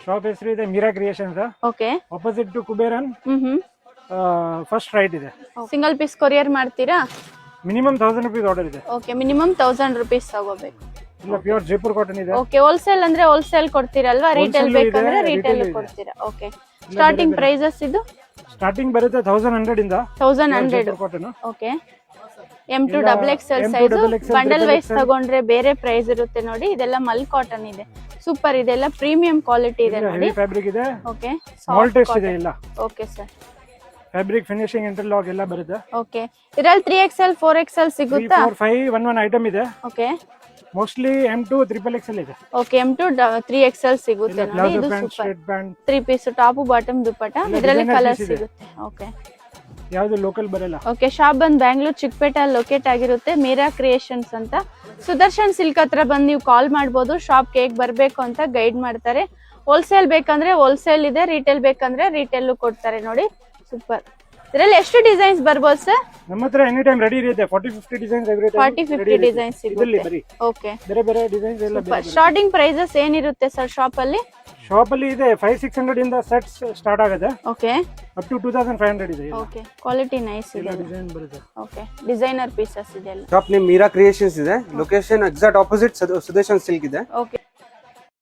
Shop ಹೆಸರು ಇದೆ Meera creations. Okay. Opposite to Kuberan. First right ಇದೆ. ಸಿಂಗಲ್ ಪೀಸ್ ಕೊರಿಯರ್ ಮಾಡ್ತೀರಾ? ಮಿನಿಮಮ್ 1000 rupees ಆರ್ಡರ್ ಇದೆ. ಓಕೆ, ಮಿನಿಮಮ್ 1000 rupees ತಗೋಬೇಕು. ಇಲ್ಲ, ಪ್ಯೂರ್ ಜೈಪುರ್ ಕಾಟನ್ ಇದೆ. ಓಕೆ, ಹೋಲ್ಸೇಲ್ ಅಂದ್ರೆ ಹೋಲ್ಸೇಲ್ ಕೊಡ್ತೀರಲ್ವಾ? ರಿಟೇಲ್ ಬೇಕಂದ್ರೆ ರಿಟೇಲ್ ಕೊಡ್ತೀರಾ? ಓಕೆ. ಸ್ಟಾರ್ಟಿಂಗ್ ಪ್ರೈಸಸ್ ಇದು ಸ್ಟಾರ್ಟಿಂಗ್ ಬರುತ್ತೆ 1100 ಇಂದ. 1100. Cotton. Okay. M2 XXL size bundle wise ತಗೊಂಡ್ರೆ ಬೇರೆ ಪ್ರೈಸ್ ಇರುತ್ತೆ ನೋಡಿ. ಇದೆಲ್ಲ ಮಲ್ ಕಾಟನ್ ಇದೆ, ಸೂಪರ್. ಇದೆಲ್ಲ ಪ್ರೀಮಿಯಂ ಕ್ವಾಲಿಟಿ ಇದೆ ನೋಡಿ. ಫ್ಯಾಬ್ರಿಕ್ ಇದೆ. ಓಕೆ. ಸ್ಮಾಲ್ ಟೆಸ್ಟ್ ಇದೆ ಇಲ್ಲ. Okay sir. Fabric finishing interlock ಎಲ್ಲ ಬರುತ್ತೆ. ಓಕೆ. ಇದರಲ್ಲಿ 3XL 4XL ಸಿಗುತ್ತಾ? 3, 4, 5 1 ಐಟಮ್ ಇದೆ. ಓಕೆ. ಮೋಸ್ಟ್ಲಿ M2 XXL ಇದೆ. ಓಕೆ, M2 3XL ಸಿಗುತ್ತೆ ನೋಡಿ. ಇದು ಸೂಪರ್. 3 ಪೀಸ್ ಟಾಪ್ ಬಾಟಮ್ ದುಪ್ಪಟ್ಟ. ಇದರಲ್ಲಿ ಕಲರ್ ಸಿಗುತ್ತೆ. ಓಕೆ. ಯಾವುದು ಲೋಕಲ್ ಬರಲ್ಲ. ಓಕೆ. ಶಾಪ್ ಬಂದ್ ಬ್ಯಾಂಗ್ಳೂರ್ ಚಿಕ್ಕಪೇಟೆ ಲೊಕೇಟ್ ಆಗಿರುತ್ತೆ, ಮೀರಾ ಕ್ರಿಯೇಷನ್ಸ್ ಅಂತ. ಸುದರ್ಶನ್ ಸಿಲ್ಕ್ ಹತ್ರ ಬಂದು ನೀವು ಕಾಲ್ ಮಾಡ್ಬೋದು. ಶಾಪ್ ಹೇಗ್ ಬರ್ಬೇಕು ಅಂತ ಗೈಡ್ ಮಾಡ್ತಾರೆ. ಹೋಲ್ಸೇಲ್ ಬೇಕಂದ್ರೆ ಹೋಲ್ಸೇಲ್ ಇದೆ, ರಿಟೇಲ್ ಬೇಕಂದ್ರೆ ರಿಟೇಲ್ ಕೊಡ್ತಾರೆ ನೋಡಿ. ಸೂಪರ್. ಇದರಲ್ಲಿ ಎಷ್ಟು ಡಿಸೈನ್ಸ್ ಬರ್ಬೋದು ಸರ್? ನಮ್ಮ ಹತ್ರ ಎನಿ ಟೈಮ್ ರೆಡಿ ಇರುತ್ತೆ. 40-50 ಡಿಸೈನ್ಸ್ ಎವ್ರಿ ಟೈಮ್. 40-50 ಡಿಸೈನ್ಸ್ ಸಿಗುತ್ತೆ. ಓಕೆ. ಬೇರೆ ಬೇರೆ ಡಿಸೈನ್ಸ್ ಎಲ್ಲ ಬೇರೆ. ಸ್ಟಾರ್ಟಿಂಗ್ ಪ್ರೈಸಸ್ ಏನಿರುತ್ತೆ ಸರ್ ಶಾಪ್ ಅಲ್ಲಿ? ಶಾಪ್ ಅಲ್ಲಿ ಇದೆ 500-600 ಇಂದ ಸೆಟ್ಸ್ ಸ್ಟಾರ್ಟ್ ಆಗುತ್ತೆ. ಓಕೆ. ಅಪ್ ಟು 2500 ಇದೆ. ಓಕೆ, ಕ್ವಾಲಿಟಿ ನೈಸ್ ಇದೆ. ಡಿಸೈನ್ ಬರುತ್ತೆ. ಓಕೆ, ಡಿಸೈನರ್ ಪೀಸಸ್ ಇದೆ. ಶಾಪ್ ನೇಮ್ ಮೀರಾ ಕ್ರಿಯೇಷನ್ಸ್ ಇದೆ. Location exact opposite Sudarshan silk ಇದೆ. ಓಕೆ.